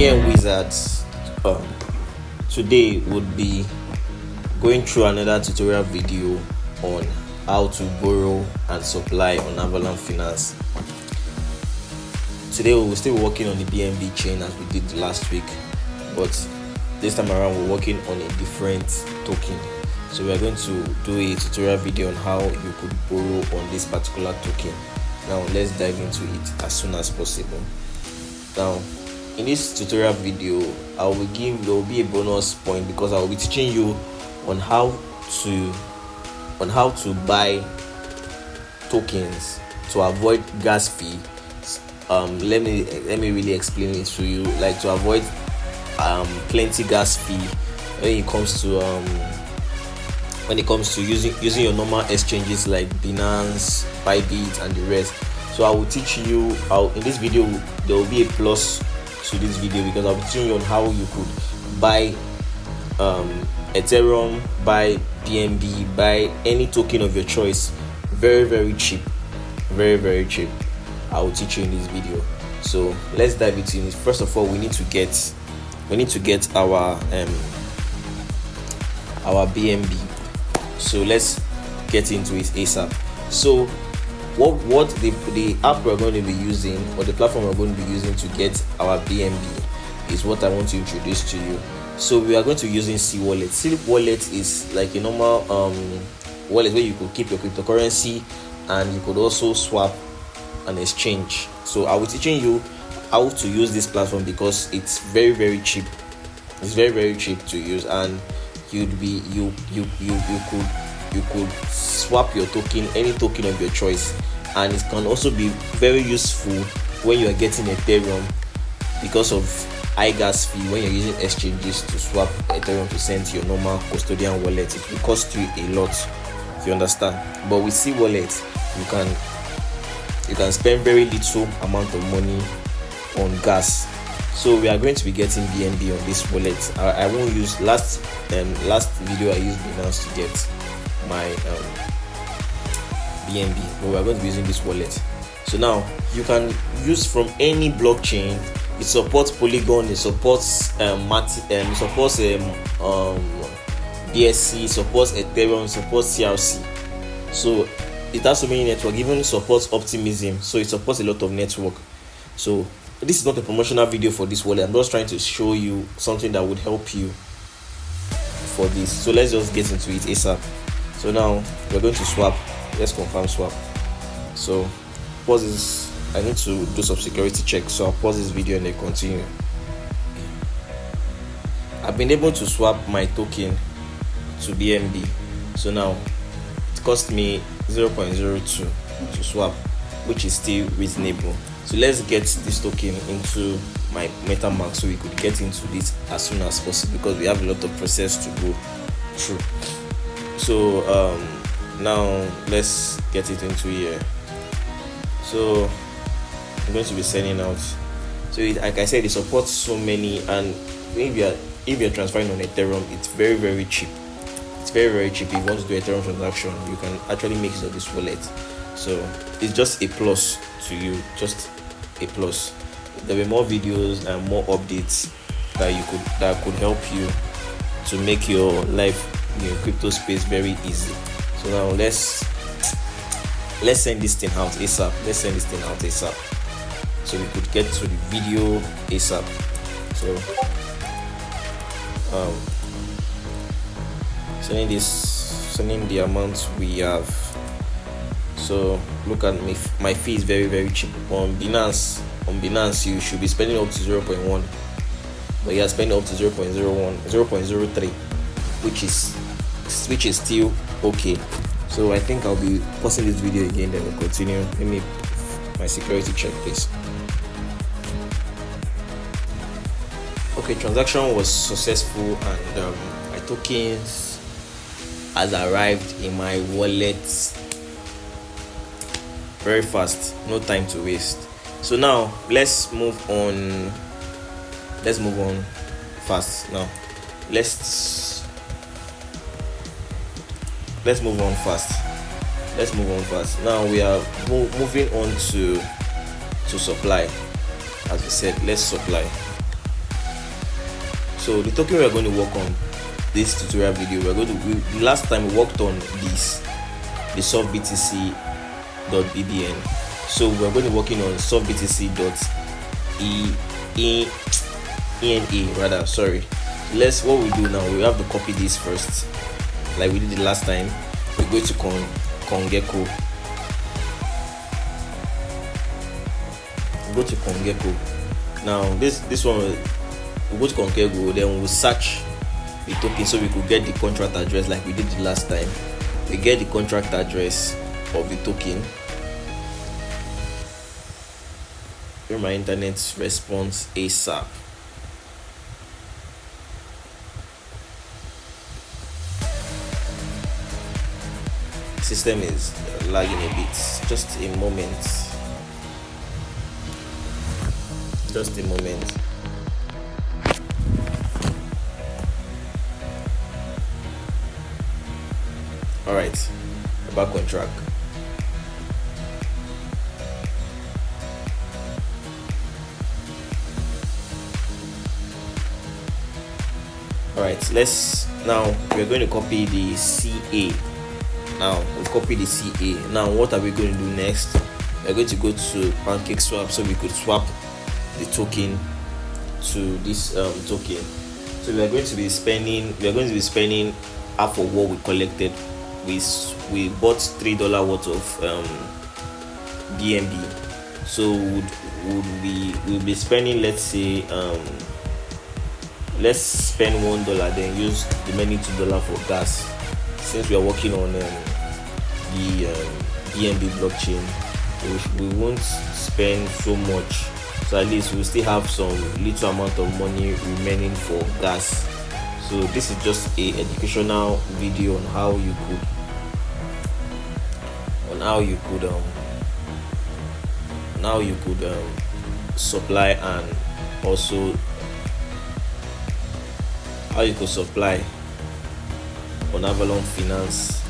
Again, wizards, today would be going through another tutorial video on how to borrow and supply on Avalon Finance. Today we will still be working on the BNB chain as we did last week, but this time around we're working on a different token. So we are going to do a tutorial video on how you could borrow on this particular token. Now let's dive into it as soon as possible. Now in this tutorial video, there will be a bonus point because I will be teaching you on how to buy tokens to avoid gas fee. Let me really explain it to you, like to avoid plenty gas fee when it comes to using your normal exchanges like Binance, Bybit and the rest. So I will teach you how in this video. There will be a plus to this video because I'll be teaching you on how you could buy Ethereum, buy BNB, buy any token of your choice very cheap, very cheap. I will teach you in this video. So let's dive into it. First of all, we need to get our BNB. So let's get into it ASAP. So what the app we're going to be using, or the platform we're going to be using to get our BNB is what I want to introduce to you. So we are going to be using C Wallet. C Wallet is like a normal wallet where you could keep your cryptocurrency and you could also swap and exchange. So I will be teaching you how to use this platform because it's very cheap. It's very cheap to use, and you could swap your token, any token of your choice, and it can also be very useful when you are getting Ethereum because of high gas fee. When you're using exchanges to swap Ethereum to send to your normal custodian wallet, it will cost you a lot, if you understand. But with C Wallet, you can spend very little amount of money on gas. So we are going to be getting BNB on this wallet. I won't use last video I used Binance to get my BNB, but we are going to be using this wallet. So now you can use from any blockchain. It supports Polygon, it supports it supports BSC, it supports Ethereum, it supports CRC. So it has so many networks, even supports Optimism, so it supports a lot of network. So this is not a promotional video for this wallet. I'm just trying to show you something that would help you for this. So let's just get into it ASAP. So now we're going to swap. Let's confirm swap. So pause this. I need to do some security checks, so I'll pause this video and then continue. I've been able to swap my token to BNB. So now it cost me 0.02 to swap, which is still reasonable. So let's get this token into my MetaMask so we could get into this as soon as possible because we have a lot of process to go through. So now let's get it into here. So I'm going to be sending out. So like I said, it supports so many, and if you're transferring on Ethereum, it's very cheap. It's very cheap. If you want to do Ethereum transaction, you can actually make use of this wallet. So it's just a plus to you, just a plus. There will be more videos and more updates that could help you to make your life in your crypto space very easy. So now let's send this thing out ASAP. So we could get to the video ASAP. So sending the amount we have. So look at me, my fee is very cheap on Binance. You should be spending up to 0.1, but you are spending up to 0.01, 0.03, which is still okay. So I think I'll be pausing this video again, then we'll continue. Let me my security check, please. Okay, transaction was successful, and my tokens has arrived in my wallet very fast, no time to waste. So now let's move on fast. Now let's move on fast. Now we are moving on to supply. As we said, let's supply. So the token we're going to work on this tutorial video, the last time we worked on this, the SolvBTC.BBN. So we're going to be working on SolvBTC.ENA rather. Sorry. What we do now, we have to copy this first, like we did the last time. We go to CoinGecko. Go to CoinGecko. Now this one, we go to CoinGecko, then we'll search the token so we could get the contract address like we did the last time. We get the contract address of the token. Here my internet response ASAP. System is lagging a bit. Just a moment. Alright, back on track. Alright, now we're going to copy the CA. Now we've copied the CA. Now what are we going to do next? We're going to go to PancakeSwap so we could swap the token to this token. So we are going to be spending half of what we collected. We bought $3 worth of BNB. So we'll be spending, let's say let's spend $1, then use the remaining $2 for gas. Since we are working on the BNB blockchain, we won't spend so much, so at least we'll still have some little amount of money remaining for gas. So this is just a educational video on how you could supply, and also how you could supply on Avalon Finance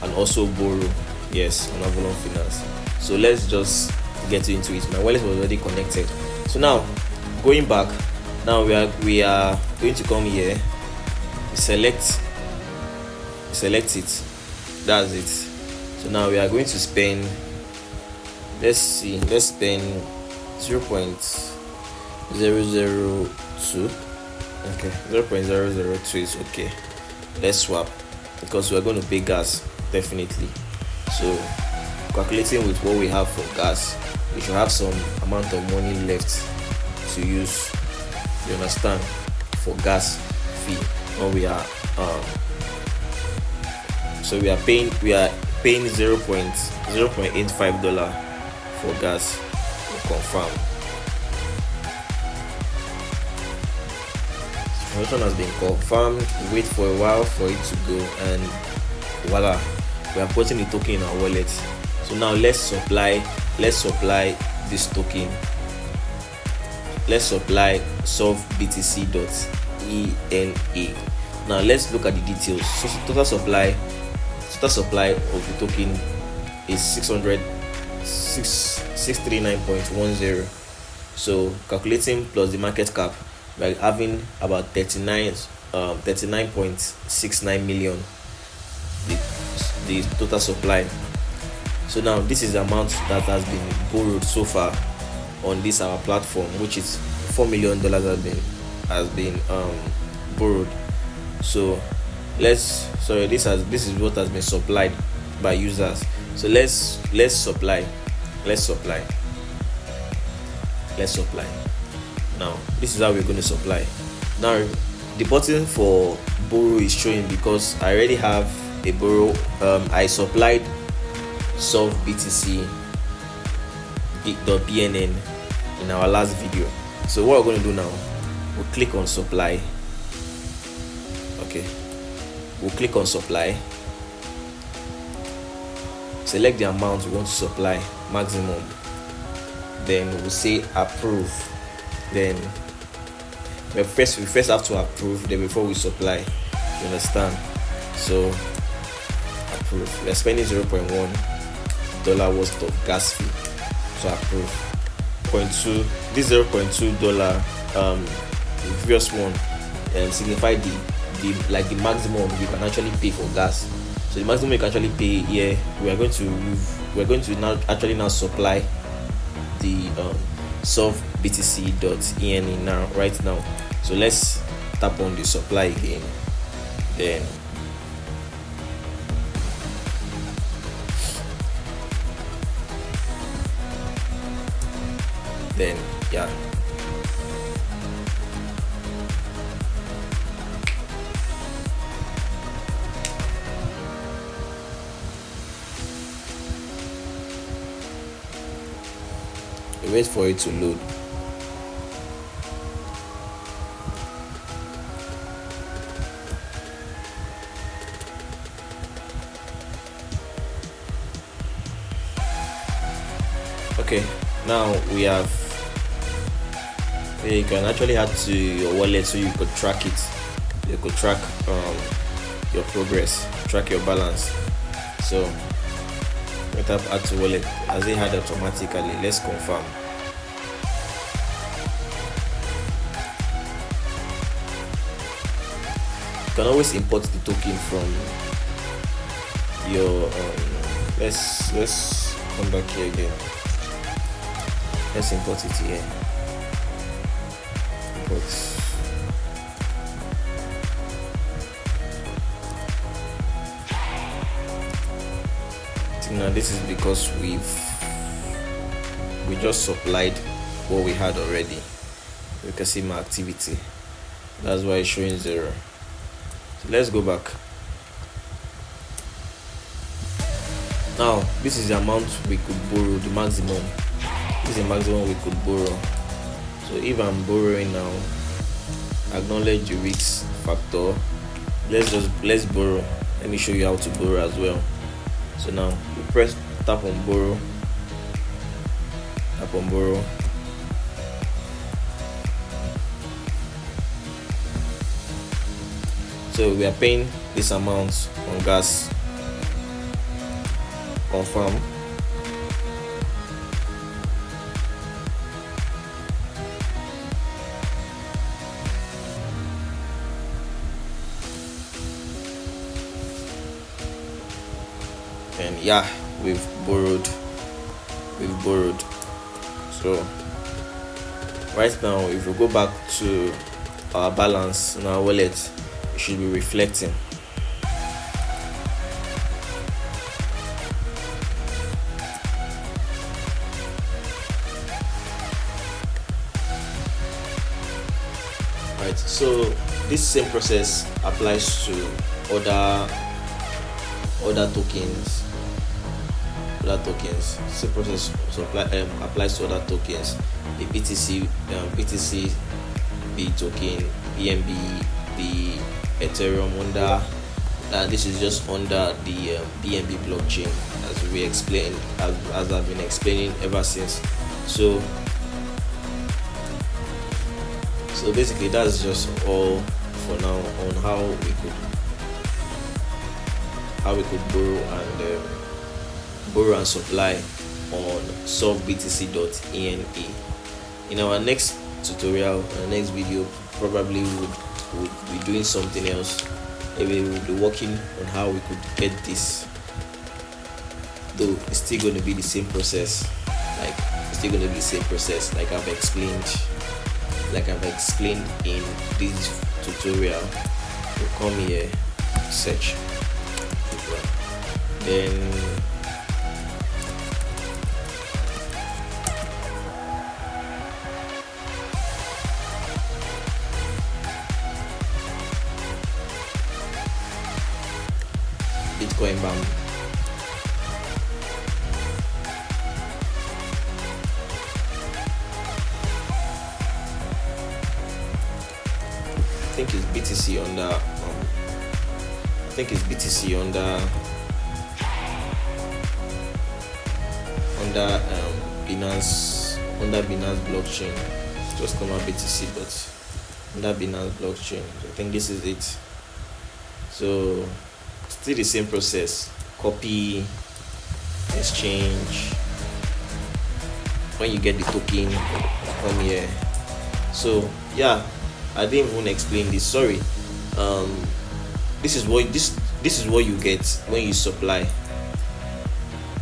and also borrow, yes, on Avalon Finance. So let's just get into it. My wallet was already connected. So now going back, now we are going to come here, select it, that's it. So now we are going to spend, let's spend 0.002. okay, 0.002 is okay. Let's swap because we are going to pay gas definitely. So calculating with what we have for gas, we should have some amount of money left to use, you understand, for gas fee. Or we are so we are paying $0.85 for gas to confirm. Transaction has been confirmed. Wait for a while for it to go, and voila, we are putting the token in our wallet. So now let's supply this token. Let's supply SolvBTC.ENA. Now let's look at the details. So total supply of the token is 639.10. So calculating plus the market cap, we're having about 39.69 million, the total supply. So now this is the amount that has been borrowed so far on this our platform, which is $4 million has been borrowed. So this is what has been supplied by users. So let's supply. Now this is how we're going to supply. Now the button for borrow is showing because I already have a borrow. I supplied SolvBTC.BNN in our last video. So what we're going to do now, we'll click on supply. Okay, we'll click on supply, select the amount we want to supply, maximum, then we'll say approve. Then we first have to approve then before we supply, you understand? So approve. We are spending $0.1 worth of gas fee, so approve. 0.2, this $0.2 the previous one signify the maximum you can actually pay for gas. So the maximum you can actually pay here, we're going to now supply the SolvBTC.ENA now right now. So let's tap on the supply again, then yeah, wait for it to load. Okay, now we have, you can actually add to your wallet so you could track it. You could track your progress, track your balance. So we tap add to wallet. As it had automatically, let's confirm. You can always import the token from your let's come back here again. Let's import it here. Import. Now this is because we just supplied what we had already. You can see my activity. That's why it's showing 0. So let's go back. Now this is the amount we could borrow, the maximum. This is the maximum we could borrow. So if I'm borrowing now, acknowledge the risk factor. Let's borrow. Let me show you how to borrow as well. So now you tap on borrow, so we are paying this amount on gas. Confirm. And yeah, we've borrowed. So right now, if we go back to our balance in our wallet, it should be reflecting. Right, so this same process applies to other tokens. Same process applies to other tokens. The BTC B token, BNB, the Ethereum under. This is just under the BNB blockchain, as we explained, as I've been explaining ever since. So basically that's just all for now on how we could borrow and supply on SolvBTC.ENA. In our next tutorial, our next video, probably would be doing something else. Maybe we'll be working on how we could get this, though it's still going to be the same process. Like I've explained in this tutorial. You come here, search, then Bitcoin BAM. I think it's BTC under Binance blockchain. It's just normal BTC, but under Binance blockchain. I think this is it. So still the same process: copy, exchange. When you get the token, come here. So yeah, I didn't even explain this, sorry. This is what you get when you supply.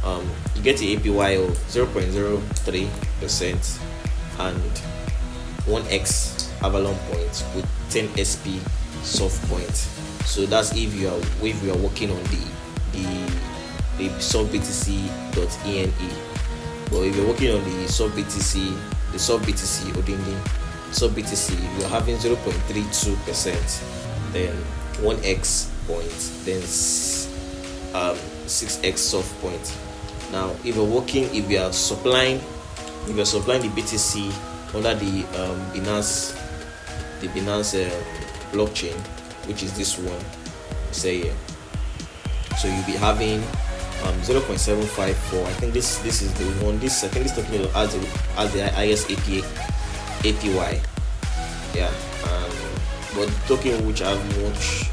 You get the APY of 0.03% and 1x Avalon points with 10 SP soft points. So that's if you are working on the SolvBTC.ENA. But if you're working on the SolvBTC or the SolvBTC, you're having 0.32%, then 1x point, then 6x soft point. Now if you are supplying the BTC under the Binance blockchain, which is this one, say here. So you'll be having 0.754. I think this is the one. I think this talking about as the highest APY. Yeah. But the token which have much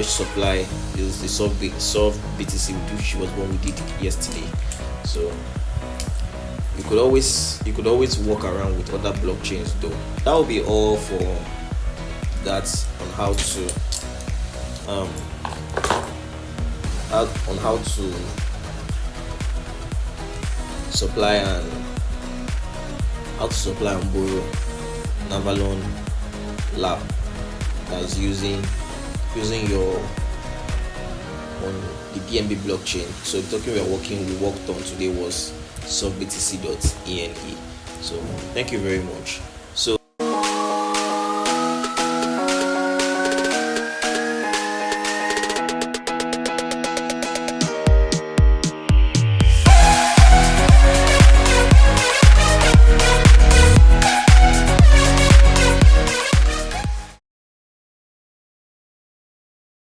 supply is the SolvBTC, which was one we did yesterday. So you could always walk around with other blockchains though. That will be all for that on how to supply and borrow an Avalon Lab that's using your on the BNB blockchain. So the token we worked on today was SolvBTC.ENA. So thank you very much.